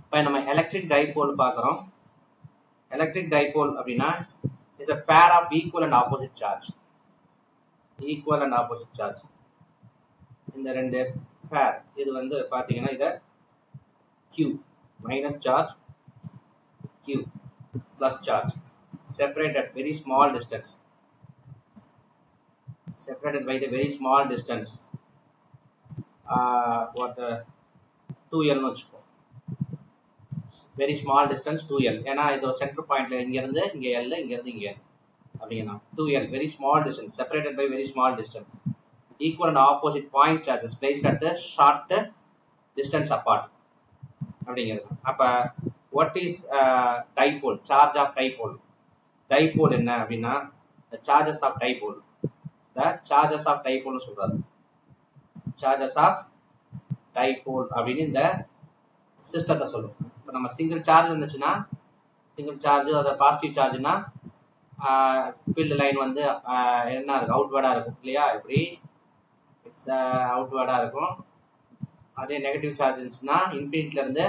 இப்போ நம்ம electric dipole பார்க்குறோம். எலக்ட்ரிக் டைபோல் அப்படின்னா is a pair of equal and opposite charge. Equal and opposite charge, இந்த ரெண்டு பேர். இது வந்து பார்த்தீங்கன்னா இதை Q minus charge, Q plus charge, separated at very small distance. Separated by the very small distance. What 2L னு வச்சுக்கோ. Very small distance 2L. ஏன்னா இது சென்டர் பாயிண்ட்ல இங்க இருந்து இங்க L, இங்க இருந்து இங்க L. அப்படினா 2L, very small distance, separated by very small distance. Equal and opposite point charges placed at a short distance apart. அப்படிங்கிறது. அப்ப what is dipole? Charge of dipole. Dipole என்ன அப்படின்னா the charges of dipole. The charges of dipole னு சொல்றாரு. Charges of dipole அப்படின்னு இந்த சிஸ்டத்தை சொல்லும். இப்போ நம்ம சிங்கிள் சார்ஜ் இருந்துச்சுன்னா, சிங்கிள் சார்ஜ் அதை பாசிட்டிவ் சார்ஜ்னா ஃபீல்டு லைன் வந்து என்ன இருக்கும், அவுட்வேர்டாக இருக்கும் இல்லையா? இப்படி இட்ஸ் அவுட்வேர்டாக இருக்கும். அதே நெகட்டிவ் சார்ஜ் இருந்துச்சுன்னா இன்ஃபினிட்லேருந்து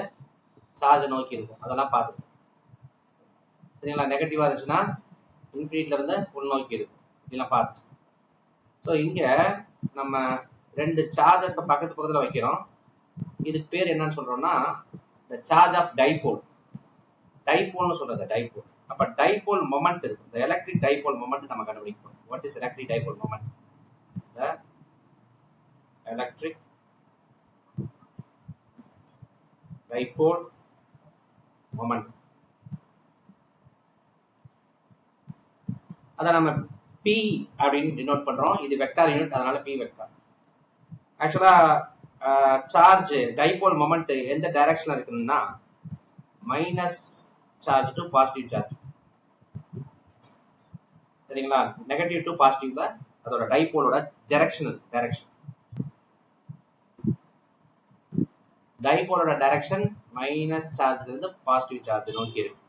சார்ஜை நோக்கி இருக்கும். அதெல்லாம் பார்த்துருக்கோம் சரிங்களா? நெகட்டிவாக இருந்துச்சுன்னா இன்ஃபினிட்லேருந்து உள்நோக்கி இருக்கும். இதெல்லாம் பார்த்து. ஸோ இங்கே நம்ம ரெண்டு சார்ஜஸை பக்கத்தில் வைக்கிறோம். இதுக்கு பேர் என்னன்னு சொல்கிறோம்னா the charge of dipole. டைபோல்னு சொல்றது டைபோல். அப்ப டைபோல் மொமெண்ட் இருக்கு. the electric dipole moment நம்ம கண்டுபிடிக்கணும். what is electric dipole moment? the electric dipole moment. அத நம்ம P அப்படின்னு டினோட் பண்றோம். இது வெக்டார் யூனிட், அதனால P வெக்டார். ஆக்சுவலா சார்ஜ் டைபோல் மொமெண்ட் எந்த டைரக்ஷன்ல இருக்குன்னா minus charge to positive charge. சரிங்களா? நெகட்டிவ் டு பாசிட்டிவ்ல அதோட டைபோலோட டைரக்ஷன். டைபோலோட டைரக்ஷன் மைனஸ் சார்ஜ்ல இருந்து பாசிட்டிவ் சார்ஜ் நோக்கி இருக்கு.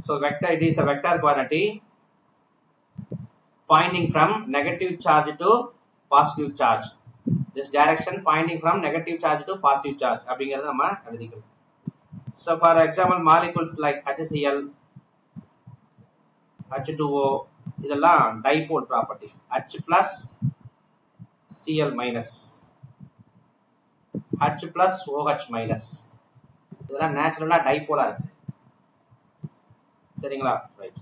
So vector, it is a vector quantity pointing from negative charge to positive charge. This direction pointing from negative charge to positive charge அப்படிங்கறத நம்ம எழுதிக்கலாம். So for example, molecules like HCl, H2O இதெல்லாம் dipole property. H plus Cl minus, H plus OH minus இதெல்லாம் நேச்சுரலா டைபோலா இருக்கு. சரிங்களா? Right.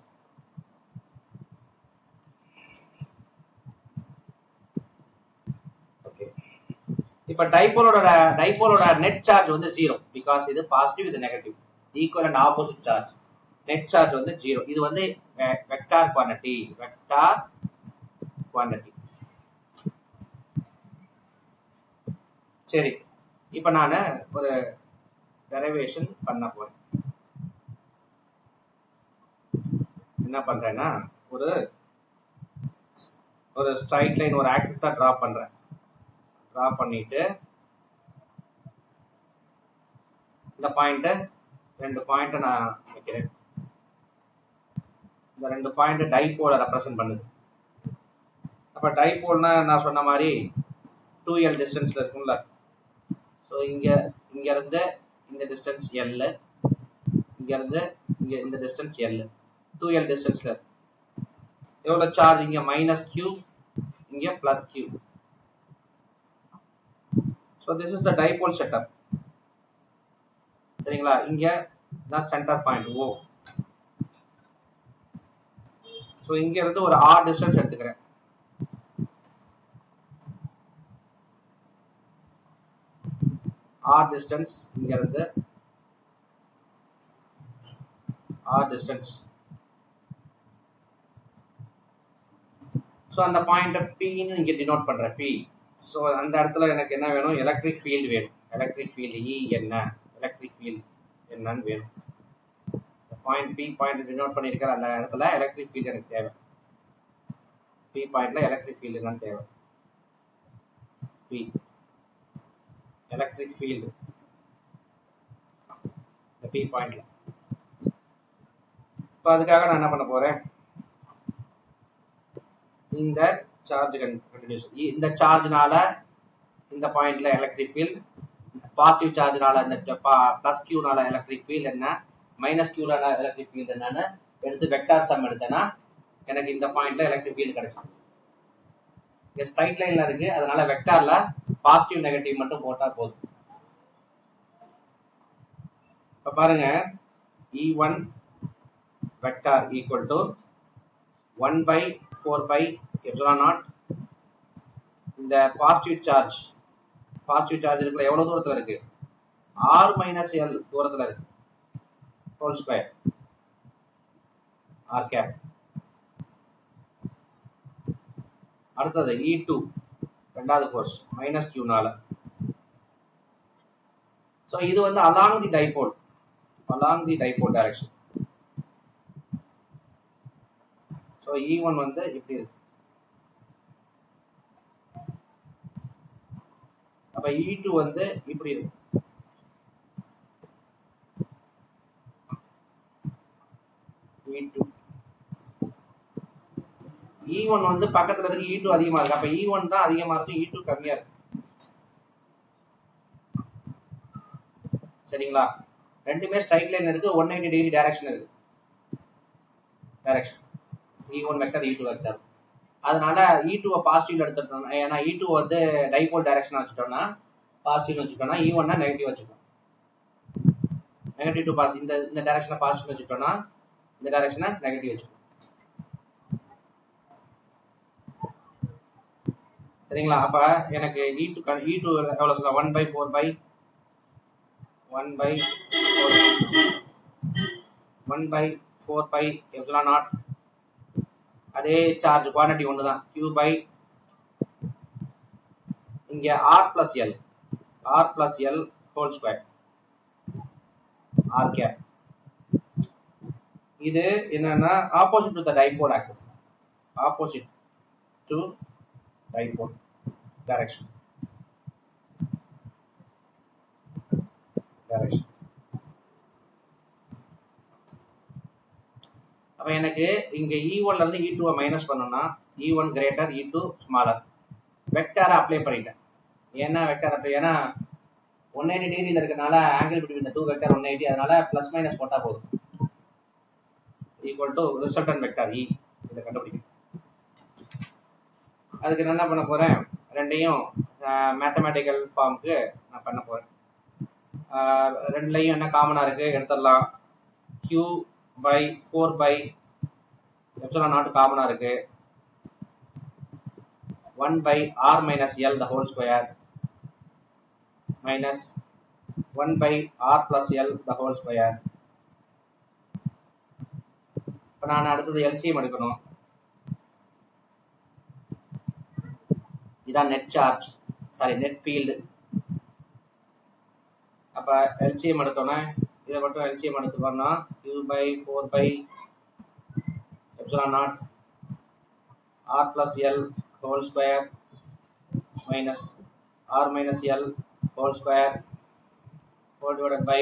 இப்ப டைபோலோட net charge வந்து 0 பிகாஸ் இது பாசிட்டிவ், இது negative. Equal and opposite charge. Net charge வந்து 0. இது வந்து வெக்டார் குவாண்டிட்டி. சரி, இப்ப நான் ஒரு டெரிவேஷன் பண்ண போறேன். என்ன பண்றேன்னா ஒரு ஸ்ட்ரைட் லைன், ஒரு ஆக்சிஸா டிரா பண்றேன். டிரா பண்ணிட்டு இந்த பாயிண்ட், ரெண்டு பாயிண்ட் நான் வைக்கிறேன். இந்த ரெண்டு பாயிண்ட் டைபோலை ரெப்ரசென்ட் பண்ணுது. அப்ப டைபோல்னா நான் சொன்ன மாதிரி 2L டிஸ்டன்ஸ்ல இருக்கும்ல. ஸோ இங்க இருந்து இந்த டிஸ்டன்ஸ் L, இங்க இருந்து இங்க இந்த டிஸ்டன்ஸ் L, 2L டிஸ்டன்ஸ்ல. எவ்வளவு சார்ஜ்? இங்க மைனஸ் Q, இங்க plus Q. So this is the dipole setup. சரிங்களா? இங்க தான் சென்டர் பாயிண்ட் O. சோ இங்க இருந்து ஒரு R டிஸ்டன்ஸ் எடுத்துக்கிறேன். R டிஸ்டன்ஸ் இங்க இருந்து R டிஸ்டன்ஸ். சோ அந்த பாயிண்ட் P ன்னு இங்க டினோட் பண்றேன். P. சோ அந்த இடத்துல எனக்கு என்ன வேணும்? எலக்ட்ரிக் ஃபீல்ட் வேணும். எலக்ட்ரிக் ஃபீல்ட் E என்ன, எலக்ட்ரிக் ஃபீல்ட் என்னன்னு வேணும். பாயிண்ட் P பாயிண்ட் டினோட் பண்ணிருக்கிற அந்த இடத்துல எலக்ட்ரிக் ஃபீல்ட் எனக்கு தேவை. P பாயிண்ட்ல எலக்ட்ரிக் ஃபீல்ட் என்னன்னு தேவை. P எலக்ட்ரிக் ஃபீல்ட் இந்த P பாயிண்ட்ல. இப்போ அதுக்காக நான் என்ன பண்ண போறேன்? இந்த சார்ஜ் கண்டினியூஷன், இந்த சார்ஜ்னால இந்த பாயிண்ட்ல எலக்ட்ரிக் ஃபீல்ட் பாசிட்டிவ் சார்ஜ்னால இந்த பிளஸ் கியூனால எலக்ட்ரிக் ஃபீல்ட் என்ன, மைனஸ் கியூனால எலக்ட்ரிக் ஃபீல்ட் என்னன்னு எடுத்து வெக்டார் சம் எடுத்தேன்னா எனக்கு இந்த பாயிண்ட்ல எலக்ட்ரிக் ஃபீல்ட் கிடைக்கும். இங்க ஸ்ட்ரைட் லைன்ல இருக்கு, அதனால வெக்டார்ல பாசிட்டிவ் நெகட்டிவ் மட்டும் போட்டா போதும். இப்ப பாருங்க, E1 vector equal to 1 by 4 pi epsilon naught. இந்த பாசிட்டிவ் சார்ஜ் இருக்குல்ல, எவ்வளவு தூரத்துல இருக்கு, r minus l தூரத்துல இருக்கு, ஹோல் ஸ்கொயர் r cap. அடுத்தது E2 ரெண்டாவது ஃபோர்ஸ் மைனஸ் q நால. சோ இது வந்து along the dipole direction. So E1 வந்து இப்படி இருக்கு. அப்ப E2 வந்து இப்படி இருக்கு. E1 வந்து பக்கத்துல இருக்கு, E2 அதிகமா இருக்கு. அப்ப E1 தான் அதிகமா இருக்கு, E2 கம்மியா இருக்கு. சரிங்களா? ரெண்டுமே ஸ்ட்ரைட் லைன் இருக்கு, 180 டிகிரி டைரக்ஷன் இருக்கு. E1 vector E2 vector. அதனால E2 பாசிட்டிவ்ல எடுத்துட்டோம். ஏன்னா E2 வந்து டைபோல் டைரக்ஷன் வச்சுட்டோம்னா பாசிட்டிவ் வச்சுட்டோம்னா E1 நெகட்டிவ் வச்சுக்கணும். நெகட்டிவ் டு பாசிட்டிவ், இந்த டைரக்ஷனை பாசிட்டிவ் வச்சுட்டோம்னா இந்த டைரக்ஷனை நெகட்டிவ் வச்சுக்கணும். சரிங்களா? அப்ப எனக்கு E2 எவ்வளவு சொல்ல, 1 by 4 by 1 by 4 pi epsilon naught. அதே சார்ஜ் குவாண்டிட்டி ஒண்ணுதான், q by இங்க r plus l whole square r cap. இது என்னன்னா opposite to the dipole axis, opposite to dipole direction. அப்ப எனக்கு இங்க E1 ல இருந்து E2 மைனஸ் பண்ணனும்னா E1 greater E2 smaller. வெக்டார apply பண்ணிட்டேன். ஏன்னா வெக்டார் அப்ளை, ஏன்னா 180 டிகிரில இருக்கனால angle between the two vector 180, அதனால பிளஸ் மைனஸ் போட்டா போதும். Equal to resultant vector E இத கண்டுபிடிக்கணும். அதுக்கு நான் என்ன பண்ண போறேன், ரெண்டையும் மேத்தமேட்டிக்கல் ஃபார்முக்கு நான் பண்ண போறேன். ரெண்டுலயும் என்ன காமனா இருக்கு எடுத்துடலாம். q by 4 by epsilon naught காமனா இருக்கு. 1 by r minus l the whole square minus 1 by r plus l the whole square. இப்ப நான் அடுத்தது LCM எடுக்கணும். இதான் நெட் சார்ஜ், நெட் ஃபீல்டு. அப்ப LCM எடுத்தோம்னா இதை மட்டும் LCM எடுத்துக்கோன்னா q by 4 by epsilon naught r plus l whole square minus r minus l whole square whole divided by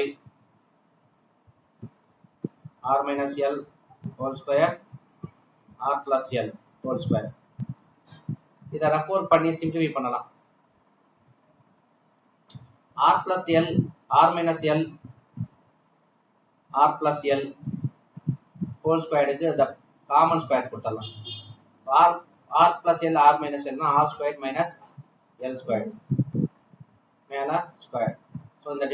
r minus l whole square r plus l whole square. இதை refer பண்ணி simplify பண்ணலாம். r plus l, r minus l, r plus l whole square க்கு the common square கொடுத்துடலாம். r plus l, r minus l னா r squared minus l squared மேல square. So இந்த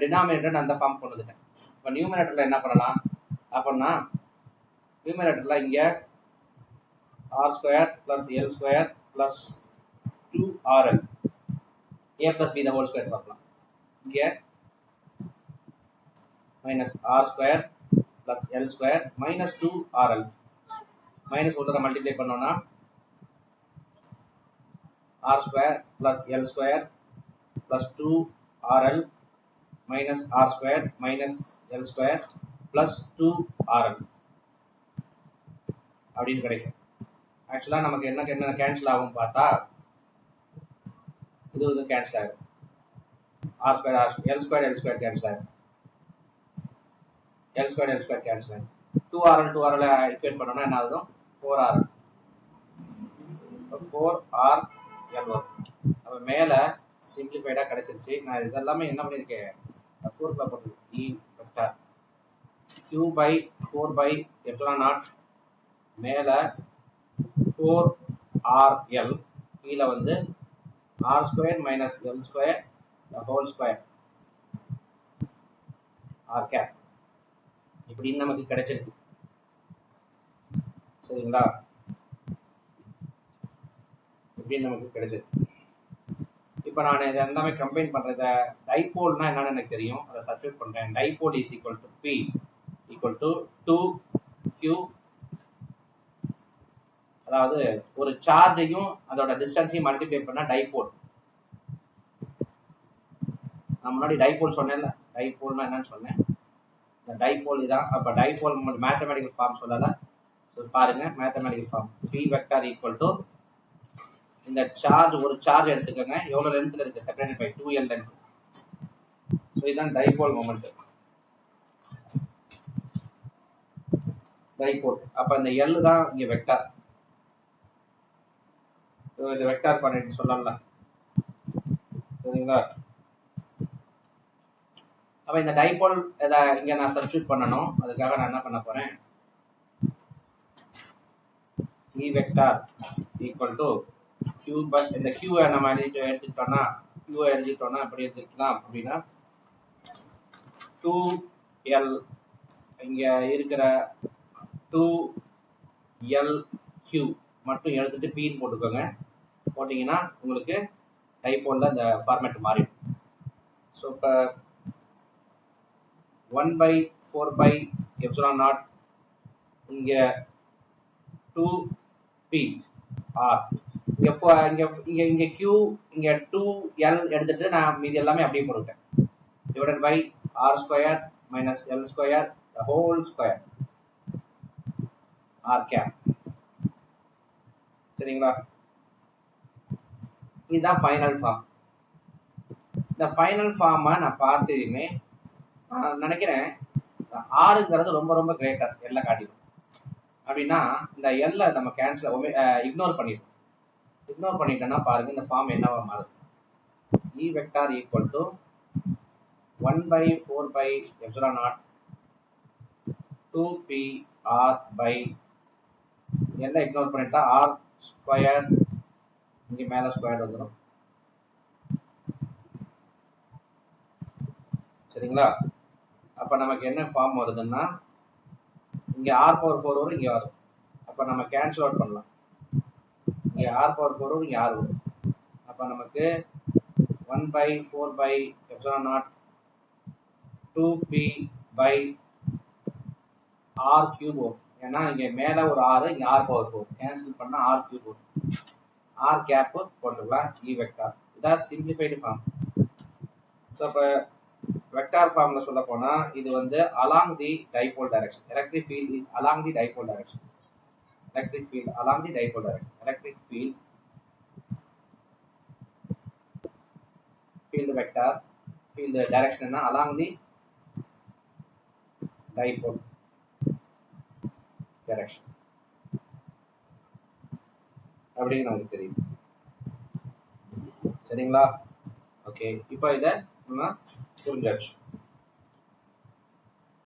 denominator அந்த form கொண்டு வந்துட்டேன். இப்போ நியூமினேட்டர்ல என்ன பண்ணலாம் அப்படின்னா, நியூமினேட்டர்ல இங்க r square plus l square plus 2rl a plus b the whole square பார்க்கலாம். இங்க minus r square plus l square minus 2rl minus ஒன்றை மல்டிப்ளை பண்ணோம்னா r square plus l square plus 2rl minus r square minus l square plus 2rl அப்படின்னு கிடைக்கும். ஆக்சுவலா நமக்கு என்ன cancel ஆகும் பார்த்தா, இது கேன்சல் ஆகும். r square l square cancel ஆகும். l square கேன்சல் ஆகும். 2rl ஈக்குவேட் பண்ணோம்னா என்ன ஆகும், 4rl. 4rl வரும். அப்ப மேல சிம்பிளிஃபைடா கிடைச்சிருச்சு. நான் இதெல்லாமே என்ன பண்ணியிருக்கேன், 4 போட்டு E vector Q by 4 by epsilon naught மேல 4RL கீழே வந்து R square minus L square the whole square R cap இப்படின்னு நமக்கு கிடைச்சிருக்கு. சரிங்களா, இப்படின்னு நமக்கு கிடைச்சிருக்கு. இப்போ நான் இதை எல்லாமே கம்பைன் பண்றத டைபோல்னா என்னன்னு எனக்கு தெரியும், அதை சப்ஸ்டிட்யூட் பண்றேன். Dipole is equal to P equal to 2Q, அதாவது ஒரு சார்ஜையும் அதோட டிஸ்டன்ஸையும் மல்டிப்ளை பண்ணா டைபோல். நான் முன்னாடி டைபோல் சொன்னேன்ல, டைபோல்னா என்னன்னு சொன்னேன். இந்த டைபோல் இதான். அப்ப டைபோல் மேத்தமெட்டிக்கல் ஃபார்ம் சொல்லல, பாருங்க mathematical form P vector equal to இந்த சார்ஜ், ஒரு சார்ஜ் எடுத்துக்கோங்க, எவ்வளவு லென்த்ல இருக்கு, separated by 2L length. So இதுதான் டைபோல் மொமெண்ட், டைபோல். அப்ப இந்த L தான் இங்க வெக்டார், இது வெக்டார் குவாண்டிட்டி சொல்லலாம். சரிங்களா, அப்ப இந்த டைபோல் இங்க நான் சப்ஸ்டிட்யூட் பண்ணணும். அதுக்காக நான் என்ன பண்ண போறேன், E vector equal to Q by இந்த Q நம்ம எடுத்துட்டோம்னா, Q எழுதிட்டோம்னா அப்படி எடுத்துக்கலாம். அப்படின்னா 2L இங்க இருக்கிற 2LQ மட்டும் எடுத்துட்டு P போட்டுக்கோங்க. போட்டீங்கன்னா உங்களுக்கு டைபோல்ல இந்த ஃபார்மேட் மாறிடும். ஸோ இப்போ 1/4 by epsilon naught இங்க 2P R இங்க Q இங்க 2L எடுத்துட்டு நான் மீதி எல்லாமே அப்படியே போட்டுட்டேன். Divided by R square minus L square the whole square R cap. சரிங்களா, இதுதான் ஃபைனல் ஃபார்ம். இந்த ஃபைனல் ஃபார்மை நான் பார்த்துமே நினைக்கிறேன் ஆறுங்கிறது ரொம்ப ரொம்ப கிரேட்டர் எல்லை காட்டிடும். அப்படின்னா இந்த எல்லை நம்ம கேன்சல் இக்னோர் பண்ணிடும். இக்னோர் பண்ணிட்டோம்னா பாருங்க இந்த ஃபார்ம் என்னவா மாறுது. E vector equal to 1/4 by epsilon naught 2P R by எல்லாம் இக்னோர் பண்ணிட்டா R ஸ்கொயர் இங்க மேல ஸ்கொயர் வந்துடும். சரிங்களா, அப்ப நமக்கு என்ன ஃபார்ம் வருதுன்னா இங்க R பவர் 4 வரும், இங்க வரும். அப்ப நம்ம கேன்சல் அவுட் பண்ணலாம். இங்க R பவர் 4 வரும், இங்க R வரும். அப்ப நமக்கு 1/4 by epsilon naught 2P by R cube வரும். ஏன்னா இங்க மேல ஒரு R, இங்க R பவர் 4 கேன்சல் பண்ணா R cube வரும். R கேப் போட்டுக்கலாம். E வெக்டார் இதான் சிம்பிளிஃபைடு ஃபார்ம். ஸோ அப்ப வெக்டார் ஃபார்ம்ல சொல்ல போனா இது வந்து along the dipole direction. Electric field is along the dipole direction. Electric field along the dipole direction. Electric field vector field direction along the dipole direction. அப்படின்னு நமக்கு தெரியும். சரிங்களா, ஓகே, இப்போ இதை நம்ம புரிஞ்சாச்சு.